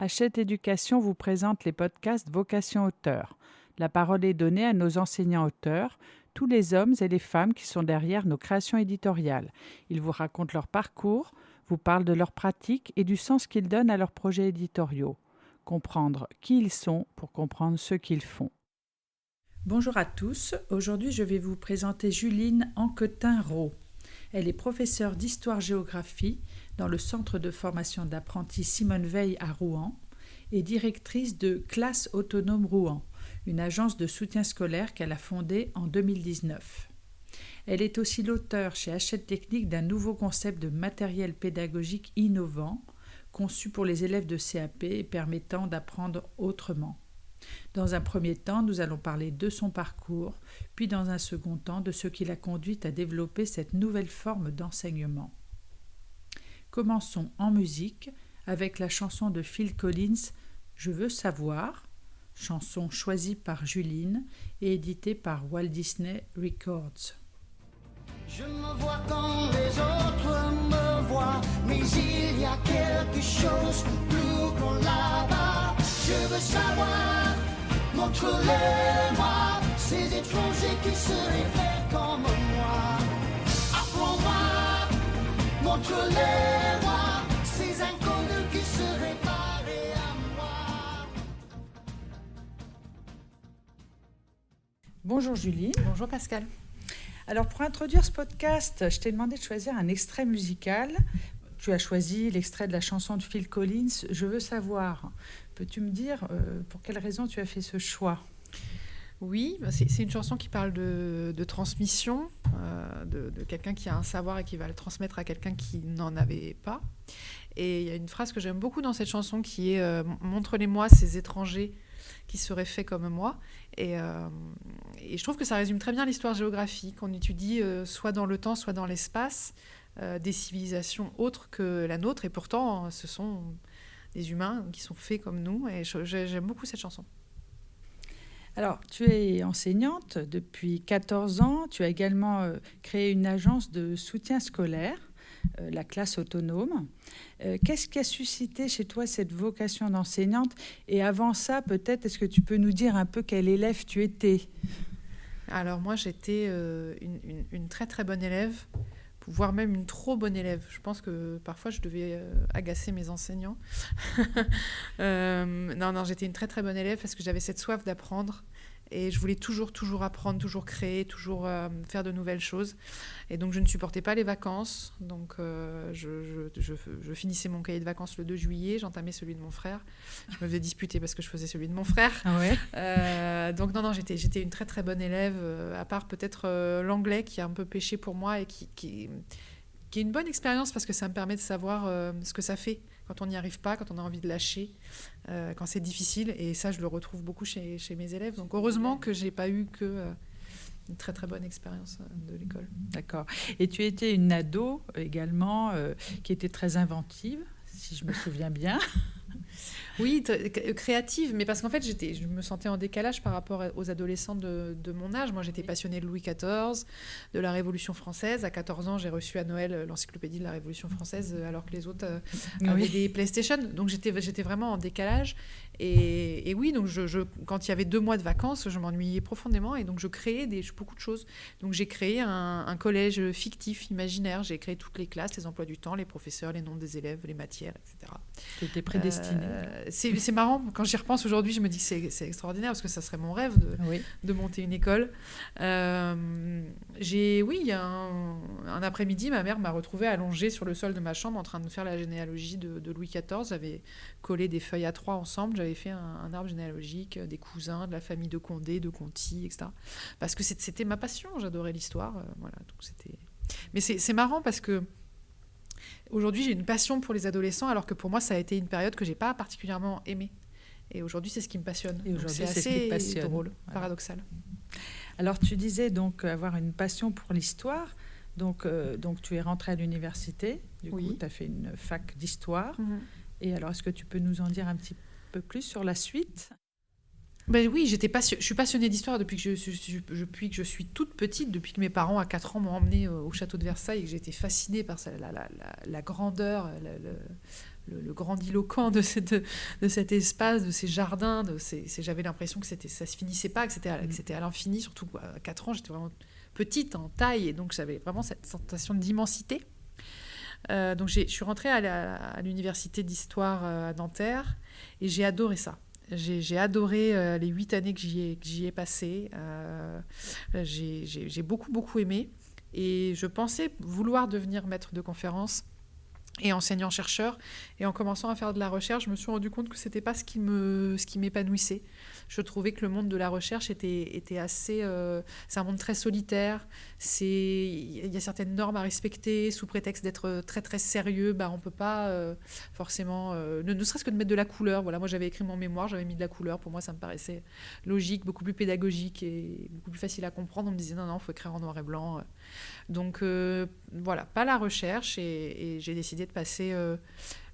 Hachette Éducation vous présente les podcasts Vocation Auteur. La parole est donnée à nos enseignants auteurs, tous les hommes et les femmes qui sont derrière nos créations éditoriales. Ils vous racontent leur parcours, vous parlent de leurs pratiques et du sens qu'ils donnent à leurs projets éditoriaux. Comprendre qui ils sont pour comprendre ce qu'ils font. Bonjour à tous, aujourd'hui je vais vous présenter Juline Anquetin-Rault. Elle est professeure d'histoire-géographie dans le centre de formation d'apprentis Simone Veil à Rouen et directrice de Classe Autonome Rouen, une agence de soutien scolaire qu'elle a fondée en 2019. Elle est aussi l'auteure chez Hachette Technique d'un nouveau concept de matériel pédagogique innovant, conçu pour les élèves de CAP et permettant d'apprendre autrement. Dans un premier temps, nous allons parler de son parcours, puis dans un second temps de ce qui l'a conduite à développer cette nouvelle forme d'enseignement. Commençons en musique avec la chanson de Phil Collins « Je veux savoir », chanson choisie par Juline et éditée par Walt Disney Records. Je me vois quand les autres me voient, mais il y a quelque chose plus grand là-bas. Je veux savoir, montre-les-moi, ces étrangers qui seraient faits comme moi. Apprends-moi, montre-les-moi, ces inconnus qui seraient pareils à moi. Bonjour Julie. Bonjour Pascal. Alors pour introduire ce podcast, je t'ai demandé de choisir un extrait musical. Tu as choisi l'extrait de la chanson de Phil Collins « Je veux savoir ». Peux-tu me dire pour quelle raison tu as fait ce choix ? Oui, c'est une chanson qui parle de transmission, de quelqu'un qui a un savoir et qui va le transmettre à quelqu'un qui n'en avait pas. Et il y a une phrase que j'aime beaucoup dans cette chanson qui est « Montre-les-moi ces étrangers qui seraient faits comme moi ». Et je trouve que ça résume très bien l'histoire géographique. On étudie soit dans le temps, soit dans l'espace, des civilisations autres que la nôtre. Et pourtant, ce sont des humains qui sont faits comme nous. Et j'aime beaucoup cette chanson. Alors, tu es enseignante depuis 14 ans. Tu as également créé une agence de soutien scolaire, la classe autonome. Qu'est-ce qui a suscité chez toi cette vocation d'enseignante ? Et avant ça, peut-être, est-ce que tu peux nous dire un peu quel élève tu étais ? Alors moi, j'étais une très très bonne élève, voire même une trop bonne élève. Je pense que parfois, je devais agacer mes enseignants. Non, j'étais une très très bonne élève parce que j'avais cette soif d'apprendre. Et je voulais toujours apprendre, toujours créer, toujours faire de nouvelles choses. Et donc, je ne supportais pas les vacances. Donc, je finissais mon cahier de vacances le 2 juillet. J'entamais celui de mon frère. Je me faisais disputer parce que je faisais celui de mon frère. Ah ouais. Donc, non, j'étais une très, très bonne élève. À part peut-être l'anglais qui a un peu péché pour moi et qui est une bonne expérience parce que ça me permet de savoir ce que ça fait quand on n'y arrive pas, quand on a envie de lâcher, quand c'est difficile. Et ça, je le retrouve beaucoup chez mes élèves. Donc, heureusement que je n'ai pas eu une très, très bonne expérience de l'école. D'accord. Et tu étais une ado également qui était très inventive, si je me souviens bien. Oui, créative, mais parce qu'en fait, je me sentais en décalage par rapport aux adolescents de mon âge. Moi, j'étais passionnée de Louis XIV, de la Révolution française. À 14 ans, j'ai reçu à Noël l'encyclopédie de la Révolution française, alors que les autres avaient des PlayStation. Donc, j'étais vraiment en décalage. Et oui, donc quand il y avait 2 mois de vacances, je m'ennuyais profondément et donc je créais beaucoup de choses. Donc j'ai créé un collège fictif, imaginaire. J'ai créé toutes les classes, les emplois du temps, les professeurs, les noms des élèves, les matières, etc. Tu étais prédestinée. C'est marrant, quand j'y repense aujourd'hui, je me dis que c'est extraordinaire parce que ça serait mon rêve de monter une école. Il y a un après-midi, ma mère m'a retrouvée allongée sur le sol de ma chambre en train de faire la généalogie de Louis XIV. J'avais collé des feuilles A3 ensemble, j'avais fait un arbre généalogique, des cousins, de la famille de Condé, de Conti, etc. Parce que c'était ma passion, j'adorais l'histoire. Voilà, donc c'était... Mais c'est marrant parce que aujourd'hui, j'ai une passion pour les adolescents, alors que pour moi, ça a été une période que je n'ai pas particulièrement aimée. Et aujourd'hui, c'est ce qui me passionne. Et aujourd'hui, c'est assez drôle, paradoxal. Alors, tu disais donc avoir une passion pour l'histoire. Donc tu es rentrée à l'université. Du coup, tu as fait une fac d'histoire. Mm-hmm. Et alors, est-ce que tu peux nous en dire un petit peu plus sur la suite ? Oui, je suis passionnée d'histoire depuis que je suis toute petite, depuis que mes parents à 4 ans m'ont emmenée au château de Versailles et que j'étais fascinée par la grandeur, le grandiloquent de cet espace, de ces jardins. J'avais l'impression que ça se finissait pas, que c'était à l'infini. Surtout à 4 ans, j'étais vraiment petite en taille, et donc j'avais vraiment cette sensation d'immensité. Donc je suis rentrée à l'université d'histoire à Nanterre, et j'ai adoré ça. J'ai adoré les 8 années que j'y ai passées. J'ai beaucoup, beaucoup aimé. Et je pensais vouloir devenir maître de conférence et enseignant-chercheur. Et en commençant à faire de la recherche, je me suis rendu compte que ce n'était pas ce qui m'épanouissait. Je trouvais que le monde de la recherche était assez... c'est un monde très solitaire. Il y a certaines normes à respecter. Sous prétexte d'être très, très sérieux, on ne peut pas forcément... ne serait-ce que de mettre de la couleur. Voilà, moi, j'avais écrit mon mémoire, j'avais mis de la couleur. Pour moi, ça me paraissait logique, beaucoup plus pédagogique et beaucoup plus facile à comprendre. On me disait, non, il faut écrire en noir et blanc. Donc, voilà, pas la recherche. Et j'ai décidé de passer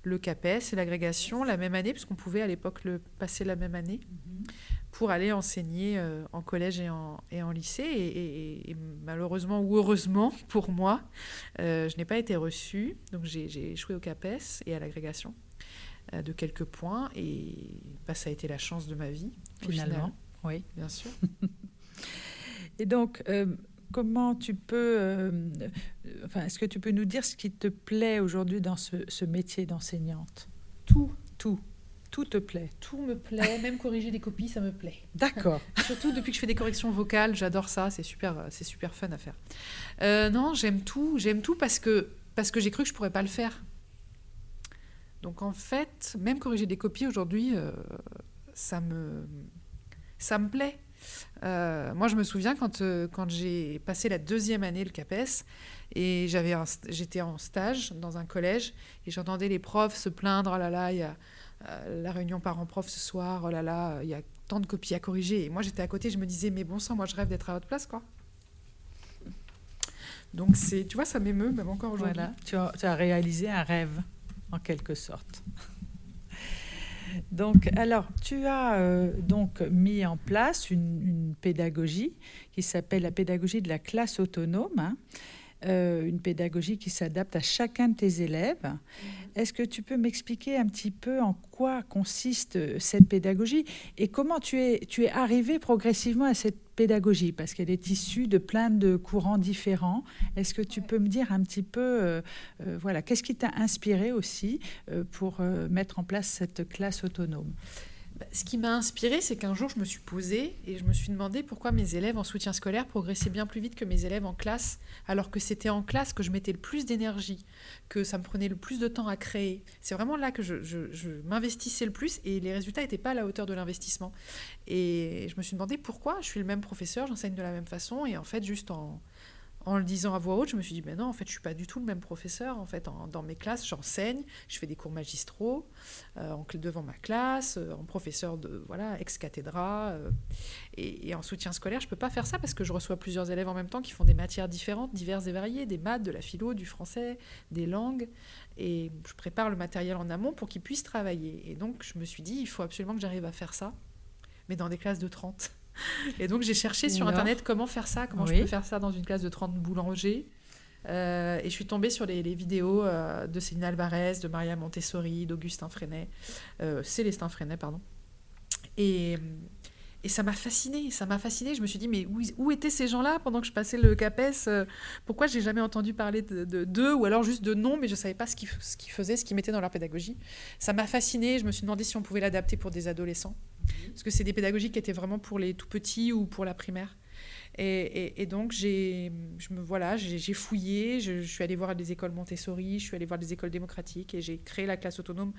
le CAPES et l'agrégation la même année, puisqu'on pouvait à l'époque le passer la même année, pour aller enseigner en collège et en lycée. Et malheureusement ou heureusement pour moi, je n'ai pas été reçue. Donc j'ai échoué au CAPES et à l'agrégation de quelques points. Et ça a été la chance de ma vie, finalement. Oui, bien sûr. Et donc... comment tu peux... est-ce que tu peux nous dire ce qui te plaît aujourd'hui dans ce métier d'enseignante ? Tout te plaît ? Tout me plaît, même corriger des copies, ça me plaît. D'accord. Surtout depuis que je fais des corrections vocales, j'adore ça, c'est super fun à faire. Non, j'aime tout parce que j'ai cru que je pourrais pas le faire. Donc en fait, même corriger des copies aujourd'hui, ça me plaît. Moi, je me souviens quand j'ai passé la 2e année le CAPES, et j'étais en stage dans un collège, et j'entendais les profs se plaindre, oh là là, il y a la réunion parents-prof ce soir, oh là là, il y a tant de copies à corriger. Et moi, j'étais à côté, je me disais, mais bon sang, moi, je rêve d'être à votre place, quoi. Donc, tu vois, ça m'émeut, même encore aujourd'hui. Voilà, tu as réalisé un rêve, en quelque sorte. Donc, alors, tu as donc mis en place une pédagogie qui s'appelle la pédagogie de la classe autonome, une pédagogie qui s'adapte à chacun de tes élèves. Est-ce que tu peux m'expliquer un petit peu en quoi consiste cette pédagogie et comment tu es arrivé progressivement à cette pédagogie, parce qu'elle est issue de plein de courants différents. Est-ce que tu peux me dire un petit peu, qu'est-ce qui t'a inspiré aussi pour mettre en place cette classe autonome ? Ce qui m'a inspirée, c'est qu'un jour, je me suis posée et je me suis demandé pourquoi mes élèves en soutien scolaire progressaient bien plus vite que mes élèves en classe, alors que c'était en classe que je mettais le plus d'énergie, que ça me prenait le plus de temps à créer. C'est vraiment là que je m'investissais le plus, et les résultats n'étaient pas à la hauteur de l'investissement. Et je me suis demandé pourquoi. Je suis le même professeur, j'enseigne de la même façon, et en fait, juste en le disant à voix haute, je me suis dit, mais non, en fait, je suis pas du tout le même professeur. En fait, dans mes classes, j'enseigne, je fais des cours magistraux devant ma classe, en professeur ex cathedra. Et en soutien scolaire, je peux pas faire ça parce que je reçois plusieurs élèves en même temps qui font des matières différentes, diverses et variées, des maths, de la philo, du français, des langues. Et je prépare le matériel en amont pour qu'ils puissent travailler. Et donc, je me suis dit, il faut absolument que j'arrive à faire ça, mais dans des classes de 30. Et donc, j'ai cherché sur Internet comment faire ça, comment je peux faire ça dans une classe de 30 boulangers. Et je suis tombée sur les vidéos de Céline Alvarez, de Maria Montessori, d'Augustin Freinet, Célestin Freinet, pardon. Et ça m'a fascinée. Je me suis dit, mais où étaient ces gens-là pendant que je passais le CAPES ? Pourquoi j'ai jamais entendu parler d'eux, ou alors juste de nom, mais je savais pas ce qu'ils faisaient, ce qu'ils mettaient dans leur pédagogie. Ça m'a fascinée. Je me suis demandé si on pouvait l'adapter pour des adolescents. Parce que c'est des pédagogies qui étaient vraiment pour les tout petits ou pour la primaire. Et donc, j'ai fouillé, je suis allée voir des écoles Montessori, je suis allée voir des écoles démocratiques, et j'ai créé la classe autonome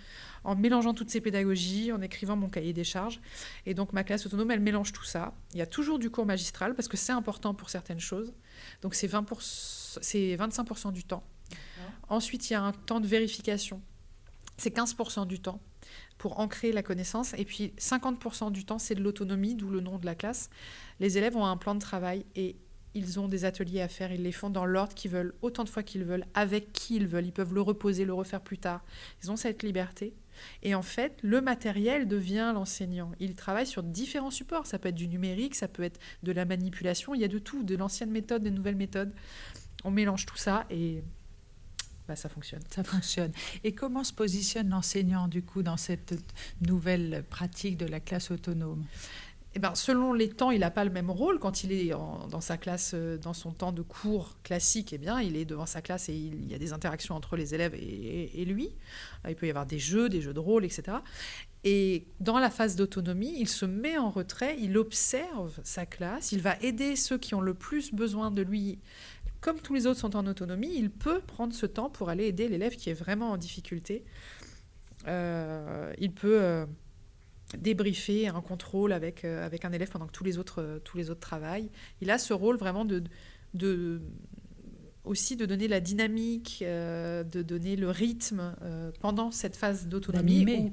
en mélangeant toutes ces pédagogies, en écrivant mon cahier des charges. Et donc, ma classe autonome, elle mélange tout ça. Il y a toujours du cours magistral, parce que c'est important pour certaines choses. Donc, c'est 25% du temps. Ensuite, il y a un temps de vérification. C'est 15% du temps pour ancrer la connaissance. Et puis 50% du temps, c'est de l'autonomie, d'où le nom de la classe. Les élèves ont un plan de travail et ils ont des ateliers à faire. Ils les font dans l'ordre qu'ils veulent, autant de fois qu'ils veulent, avec qui ils veulent. Ils peuvent le reposer, le refaire plus tard. Ils ont cette liberté. Et en fait, le matériel devient l'enseignant. Il travaille sur différents supports. Ça peut être du numérique, ça peut être de la manipulation. Il y a de tout, de l'ancienne méthode, des nouvelles méthodes. On mélange tout ça et ça fonctionne. Ça fonctionne. Et comment se positionne l'enseignant, du coup, dans cette nouvelle pratique de la classe autonome ? Eh ben, selon les temps, il n'a pas le même rôle. Quand il est dans sa classe, dans son temps de cours classique, eh bien, il est devant sa classe et il y a des interactions entre les élèves et lui. Il peut y avoir des jeux de rôle, etc. Et dans la phase d'autonomie, il se met en retrait, il observe sa classe, il va aider ceux qui ont le plus besoin de lui. Comme tous les autres sont en autonomie, il peut prendre ce temps pour aller aider l'élève qui est vraiment en difficulté. Il peut débriefer un contrôle avec un élève pendant que tous les autres travaillent. Il a ce rôle vraiment aussi de donner la dynamique, de donner le rythme pendant cette phase d'autonomie,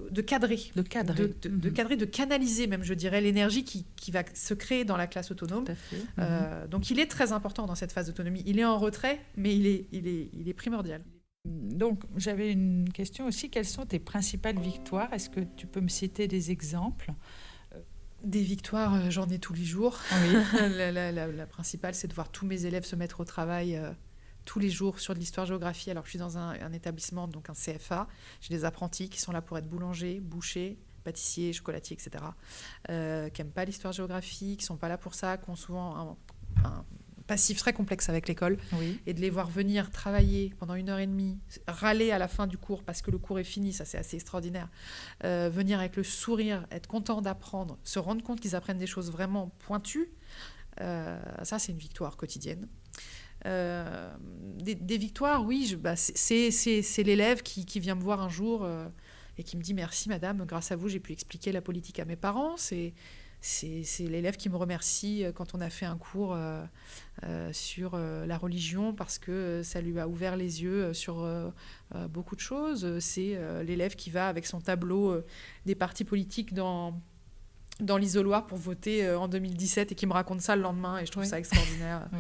de cadrer, de cadrer, de canaliser même, je dirais, l'énergie qui va se créer dans la classe autonome. Tout à fait. Donc il est très important dans cette phase d'autonomie. Il est en retrait, mais il est primordial. Donc, j'avais une question aussi. Quelles sont tes principales victoires ? Est-ce que tu peux me citer des exemples ? Des victoires, j'en ai tous les jours. Oui. La principale, c'est de voir tous mes élèves se mettre au travail tous les jours sur de l'histoire-géographie, alors que je suis dans un établissement, donc un CFA. J'ai des apprentis qui sont là pour être boulangers, bouchers, pâtissiers, chocolatiers, etc., qui n'aiment pas l'histoire-géographie, qui ne sont pas là pour ça, qui ont souvent un passif très complexe avec l'école, Oui. Et de les voir venir travailler pendant 1h30, râler à la fin du cours parce que le cours est fini, ça c'est assez extraordinaire, venir avec le sourire, être content d'apprendre, se rendre compte qu'ils apprennent des choses vraiment pointues, ça c'est une victoire quotidienne. Des victoires, oui, c'est l'élève qui vient me voir un jour et qui me dit « Merci madame, grâce à vous j'ai pu expliquer la politique à mes parents ». C'est l'élève qui me remercie quand on a fait un cours sur la religion parce que ça lui a ouvert les yeux sur beaucoup de choses. C'est l'élève qui va avec son tableau des partis politiques dans l'isoloir pour voter en 2017 et qui me raconte ça le lendemain et je trouve ça extraordinaire. Oui.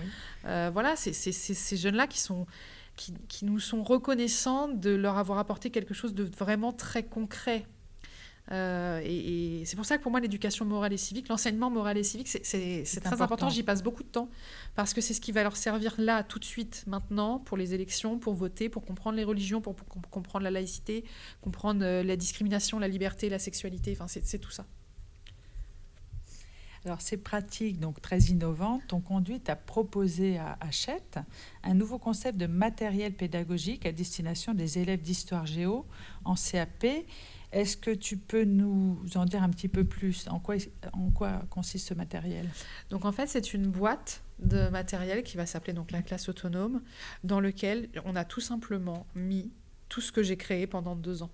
Voilà, c'est ces jeunes-là qui nous sont reconnaissants de leur avoir apporté quelque chose de vraiment très concret. Et c'est pour ça que pour moi l'éducation morale et civique, l'enseignement moral et civique, c'est très important. J'y passe beaucoup de temps parce que c'est ce qui va leur servir là tout de suite maintenant pour les élections, pour voter, pour comprendre les religions, pour comprendre la laïcité, comprendre la discrimination, la liberté, la sexualité, enfin c'est tout ça. Alors, ces pratiques donc très innovantes ont conduit à proposer à Hachette un nouveau concept de matériel pédagogique à destination des élèves d'histoire géo en CAP. Est-ce que tu peux nous en dire un petit peu plus ? En quoi consiste ce matériel ? Donc en fait, c'est une boîte de matériel qui va s'appeler donc la classe autonome, dans lequel on a tout simplement mis tout ce que j'ai créé pendant 2 ans.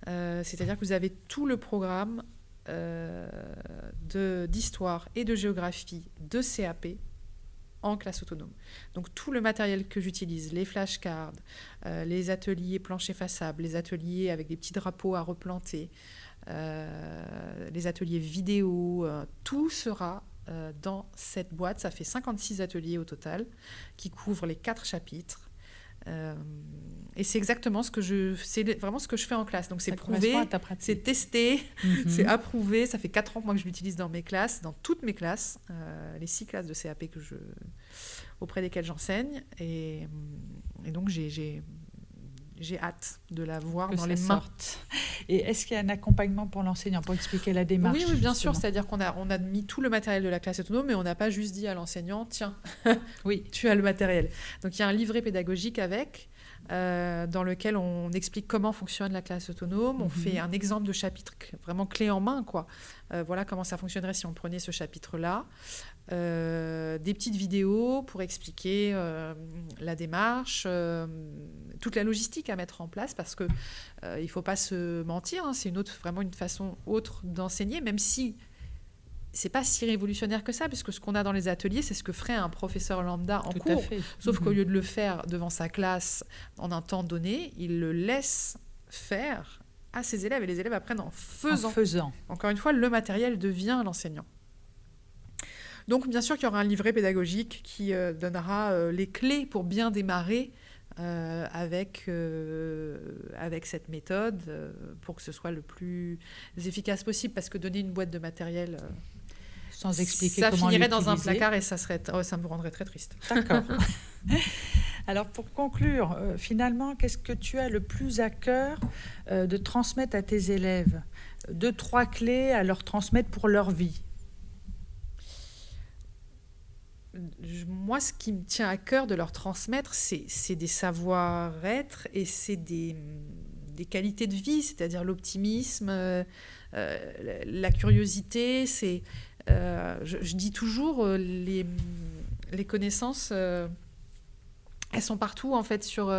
C'est-à-dire que vous avez tout le programme d'histoire et de géographie de CAP en classe autonome. Donc tout le matériel que j'utilise, les flashcards, les ateliers plancher façade, les ateliers avec des petits drapeaux à replanter, les ateliers vidéo, tout sera dans cette boîte. Ça fait 56 ateliers au total qui couvrent les 4 chapitres. Et c'est exactement c'est vraiment ce que je fais en classe. Donc c'est prouvé, c'est testé, c'est approuvé. Ça fait 4 ans moi que je l'utilise dans mes classes, dans toutes mes classes, les 6 classes de CAP auprès desquelles j'enseigne. Et donc j'ai hâte de la voir dans les mains. Et est-ce qu'il y a un accompagnement pour l'enseignant pour expliquer la démarche ? Oui, bien sûr. C'est-à-dire qu'on a mis tout le matériel de la classe autonome, mais on n'a pas juste dit à l'enseignant « Tiens, oui, tu as le matériel ». Donc il y a un livret pédagogique avec, dans lequel on explique comment fonctionne la classe autonome. On fait un exemple de chapitre vraiment clé en main, quoi. Voilà comment ça fonctionnerait si on prenait ce chapitre-là. Des petites vidéos pour expliquer la démarche, toute la logistique à mettre en place, parce que il ne faut pas se mentir, hein, c'est vraiment une façon autre d'enseigner, même si c'est pas si révolutionnaire que ça, puisque ce qu'on a dans les ateliers, c'est ce que ferait un professeur lambda en cours, sauf qu'au lieu de le faire devant sa classe en un temps donné, il le laisse faire à ses élèves, et les élèves apprennent en faisant. Encore une fois, le matériel devient l'enseignant. Donc, bien sûr qu'il y aura un livret pédagogique qui donnera les clés pour bien démarrer avec cette méthode pour que ce soit le plus efficace possible, parce que donner une boîte de matériel sans expliquer ça comment finirait l'utiliser. Dans un placard et ça me rendrait très triste. D'accord. Alors, pour conclure, finalement, qu'est-ce que tu as le plus à cœur de transmettre à tes élèves? 2-3 clés à leur transmettre pour leur vie. Moi, ce qui me tient à cœur de leur transmettre, c'est des savoir-être et c'est des qualités de vie, c'est-à-dire l'optimisme, la curiosité. Je dis toujours, les connaissances, elles sont partout en fait sur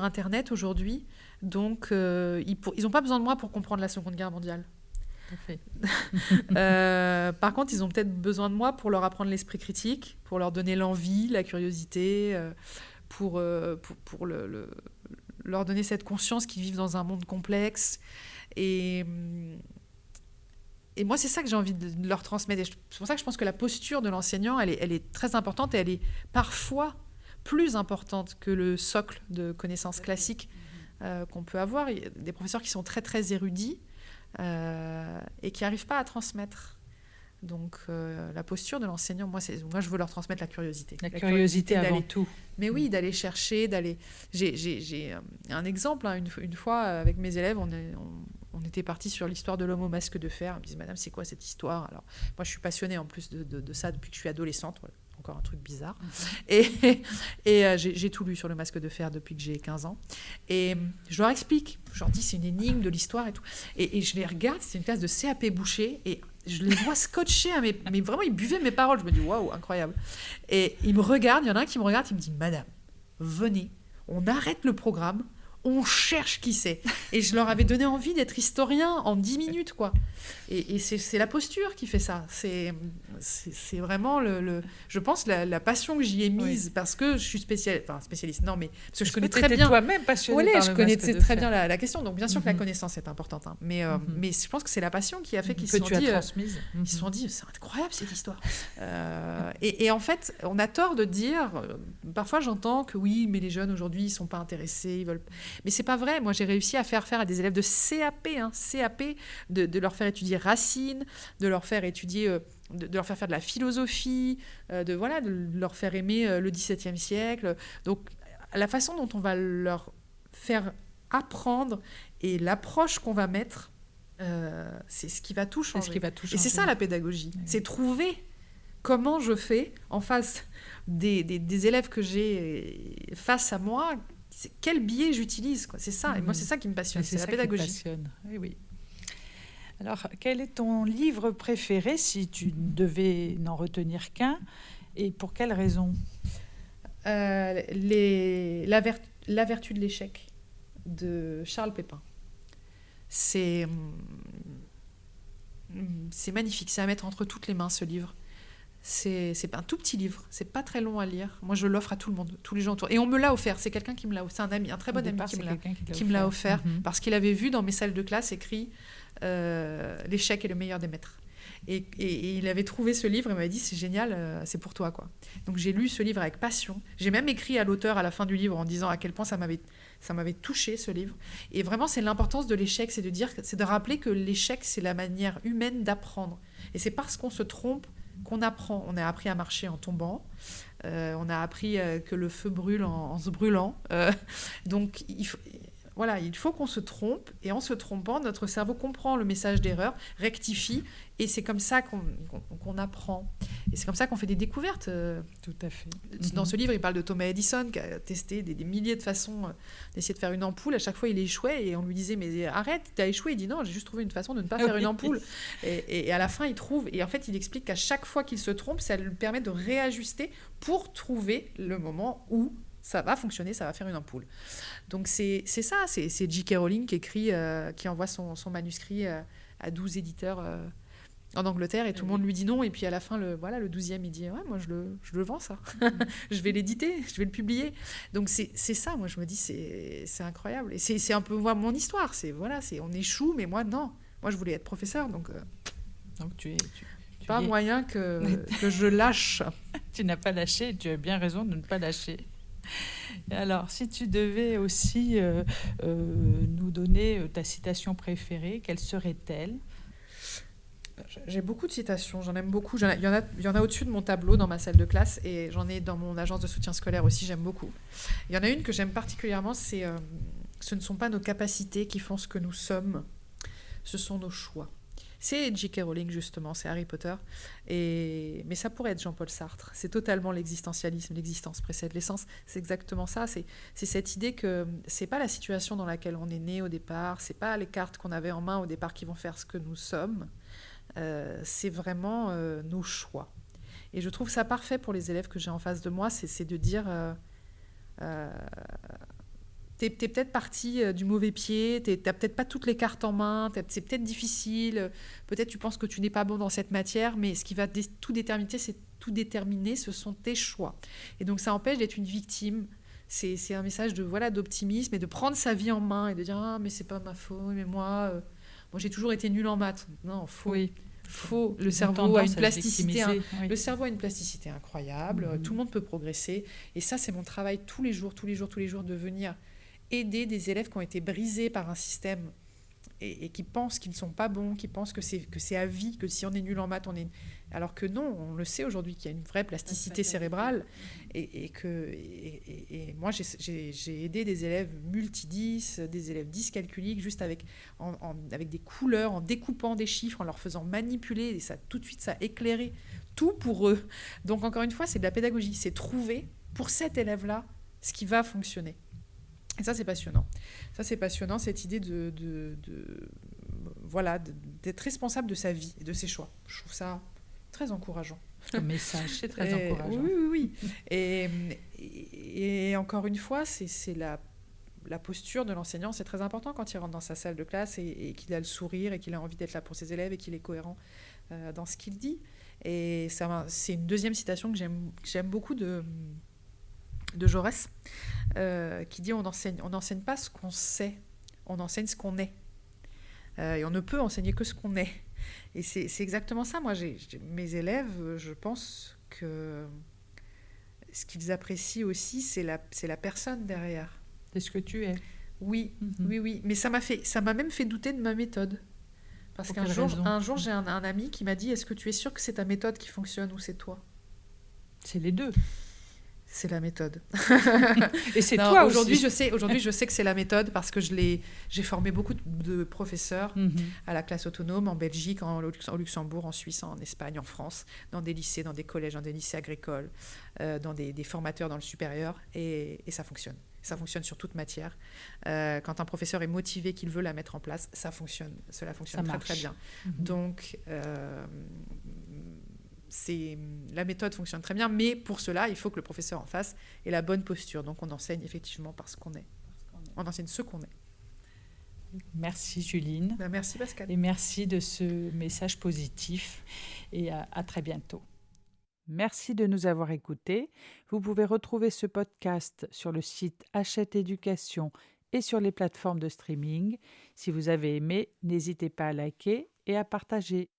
Internet aujourd'hui. Donc, ils n'ont pas besoin de moi pour comprendre la Seconde Guerre mondiale. Par contre, ils ont peut-être besoin de moi pour leur apprendre l'esprit critique, pour leur donner l'envie, la curiosité, pour leur donner cette conscience qu'ils vivent dans un monde complexe. Et moi, c'est ça que j'ai envie de leur transmettre. Et c'est pour ça que je pense que la posture de l'enseignant, elle est très importante et elle est parfois plus importante que le socle de connaissances classiques qu'on peut avoir. Il y a des professeurs qui sont très, très érudits et qui n'arrivent pas à transmettre. Donc, la posture de l'enseignant, moi, je veux leur transmettre la curiosité. La curiosité avant tout. Mais oui, d'aller chercher, J'ai un exemple, hein, une fois, avec mes élèves, on était partis sur l'histoire de l'homme au masque de fer. Ils me disent, madame, c'est quoi cette histoire? Alors, moi, je suis passionnée en plus de ça depuis que je suis adolescente. Voilà. Encore un truc bizarre. Et j'ai tout lu sur le masque de fer depuis que j'ai 15 ans. Et je leur explique. Je leur dis, c'est une énigme de l'histoire et tout. Et je les regarde, c'est une classe de CAP bouché. Et je les vois scotchés. Mais vraiment, ils buvaient mes paroles. Je me dis, waouh, incroyable. Et ils me regardent. Il y en a un qui me regarde, il me dit, madame, venez, on arrête le programme. On cherche qui c'est. Et je leur avais donné envie d'être historien en 10 minutes, quoi. Et c'est la posture qui fait ça. C'est vraiment, je pense, la passion que j'y ai mise, parce que je suis spécialiste. Non, mais parce que je connais très bien... toi-même passionnée par le masque de fer. Je connaissais très bien la question. Donc, bien sûr que la connaissance est importante. Hein. Mais je pense que c'est la passion qui a fait qu'ils se sont dit... Ils se sont dit, c'est incroyable, cette histoire. Et en fait, on a tort de dire... Parfois, j'entends que oui, mais les jeunes, aujourd'hui, ils ne sont pas intéressés, ils veulent... Mais c'est pas vrai. Moi, j'ai réussi à faire à des élèves de CAP, de leur faire étudier Racine, de leur faire étudier, de leur faire de la philosophie, de leur faire aimer le XVIIe siècle. Donc, la façon dont on va leur faire apprendre et l'approche qu'on va mettre, c'est ce qui va tout changer. Et c'est ça la pédagogie. Oui. C'est trouver comment je fais en face des élèves que j'ai face à moi. Quel biais j'utilise, quoi. C'est ça. Et moi, c'est ça qui me passionne. C'est la pédagogie. Qui me passionne. Oui. Alors, quel est ton livre préféré, si tu devais n'en retenir qu'un, et pour quelle raison? La vertu de l'échec, de Charles Pépin. C'est magnifique. C'est à mettre entre toutes les mains, ce livre. C'est un tout petit livre, c'est pas très long à lire. Moi, je l'offre à tout le monde, tous les gens autour. Et on me l'a offert, c'est quelqu'un qui me l'a offert. C'est un ami, un très bon ami qui me l'a offert, parce qu'il avait vu dans mes salles de classe écrit l'échec est le meilleur des maîtres. Et il avait trouvé ce livre et m'avait dit, c'est génial, c'est pour toi, quoi. Donc j'ai lu ce livre avec passion. J'ai même écrit à l'auteur à la fin du livre en disant à quel point ça m'avait touché, ce livre. Et vraiment, c'est l'importance de l'échec, c'est de rappeler que l'échec, c'est la manière humaine d'apprendre. Et c'est parce qu'on se trompe qu'on apprend. On a appris à marcher en tombant. On a appris que le feu brûle en se brûlant. Donc, il faut qu'on se trompe. Et en se trompant, notre cerveau comprend le message d'erreur, rectifie. Et c'est comme ça qu'on apprend. Et c'est comme ça qu'on fait des découvertes. Tout à fait. Dans ce livre, il parle de Thomas Edison, qui a testé des milliers de façons d'essayer de faire une ampoule. À chaque fois, il échouait. Et on lui disait, mais arrête, t'as échoué. Il dit, non, j'ai juste trouvé une façon de ne pas faire une ampoule. Et à la fin, il trouve. Et en fait, il explique qu'à chaque fois qu'il se trompe, ça lui permet de réajuster pour trouver le moment où ça va fonctionner, ça va faire une ampoule. Donc c'est ça, c'est J.K. Rowling qui envoie son manuscrit à 12 éditeurs en Angleterre, et tout le monde lui dit non, et puis à la fin, le 12e, il dit, ouais, moi je le vends, ça. Je vais l'éditer, je vais le publier. Donc c'est ça, moi je me dis, c'est incroyable. Et c'est un peu mon histoire, on échoue, mais moi non. Moi je voulais être professeur, donc tu pas moyen que je lâche. Tu n'as pas lâché, tu as bien raison de ne pas lâcher. Alors, si tu devais aussi nous donner ta citation préférée, quelle serait-elle? J'ai beaucoup de citations, j'en aime beaucoup. Il y en a au-dessus de mon tableau dans ma salle de classe et j'en ai dans mon agence de soutien scolaire aussi, j'aime beaucoup. Il y en a une que j'aime particulièrement, c'est ce ne sont pas nos capacités qui font ce que nous sommes, ce sont nos choix. C'est J.K. Rowling, justement, c'est Harry Potter. Mais ça pourrait être Jean-Paul Sartre. C'est totalement l'existentialisme, l'existence précède l'essence. C'est exactement ça. C'est cette idée que c'est pas la situation dans laquelle on est né au départ, c'est pas les cartes qu'on avait en main au départ qui vont faire ce que nous sommes. C'est vraiment nos choix. Et je trouve ça parfait pour les élèves que j'ai en face de moi, c'est de dire... T'es peut-être parti du mauvais pied, t'as peut-être pas toutes les cartes en main, c'est peut-être difficile, peut-être tu penses que tu n'es pas bon dans cette matière, mais ce qui va tout déterminer, ce sont tes choix. Et donc ça empêche d'être une victime. C'est un message d'optimisme et de prendre sa vie en main et de dire ah mais c'est pas ma faute, mais moi j'ai toujours été nulle en maths. Non, faux. Oui. Faux. Le cerveau a une plasticité, oui. Le cerveau a une plasticité incroyable. Tout le monde peut progresser. Et ça, c'est mon travail tous les jours, de venir aider des élèves qui ont été brisés par un système et qui pensent qu'ils ne sont pas bons, qui pensent que c'est à vie, que si on est nul en maths, on est... Alors que non, on le sait aujourd'hui qu'il y a une vraie plasticité cérébrale et moi, j'ai aidé des élèves multi-10, des élèves dyscalculiques, juste avec des couleurs, en découpant des chiffres, en leur faisant manipuler, et ça, tout de suite, ça a éclairé tout pour eux. Donc, encore une fois, c'est de la pédagogie, c'est trouver, pour cet élève-là, ce qui va fonctionner. Et ça, c'est passionnant. Cette idée d'être responsable de sa vie et de ses choix. Je trouve ça très encourageant. Le message, c'est très encourageant. Oui. Et encore une fois, c'est la posture de l'enseignant. C'est très important quand il rentre dans sa salle de classe et qu'il a le sourire et qu'il a envie d'être là pour ses élèves et qu'il est cohérent dans ce qu'il dit. Et c'est une deuxième citation que j'aime beaucoup de Jaurès, qui dit on n'enseigne pas ce qu'on sait, on enseigne ce qu'on est. Et on ne peut enseigner que ce qu'on est. Et c'est exactement ça. Moi, mes élèves, je pense que ce qu'ils apprécient aussi, c'est la personne derrière. C'est ce que tu es. Oui. Mais ça m'a même fait douter de ma méthode. Parce qu'un jour, j'ai un ami qui m'a dit, est-ce que tu es sûr que c'est ta méthode qui fonctionne ou c'est toi ? C'est les deux. C'est la méthode. Et c'est toi aujourd'hui, aussi. je sais que c'est la méthode parce que j'ai formé beaucoup de professeurs à la classe autonome en Belgique, au Luxembourg, en Suisse, en Espagne, en France, dans des lycées, dans des collèges, dans des lycées agricoles, dans des formateurs dans le supérieur, et ça fonctionne. Ça fonctionne sur toute matière. Quand un professeur est motivé, qu'il veut la mettre en place, ça fonctionne. Cela fonctionne très, très bien. Donc... la méthode fonctionne très bien, mais pour cela, il faut que le professeur en face ait la bonne posture. Donc, on enseigne effectivement parce qu'on est. On enseigne ce qu'on est. Merci Juline. Merci Pascal. Et merci de ce message positif. Et à très bientôt. Merci de nous avoir écoutés. Vous pouvez retrouver ce podcast sur le site Hachette Éducation et sur les plateformes de streaming. Si vous avez aimé, n'hésitez pas à liker et à partager.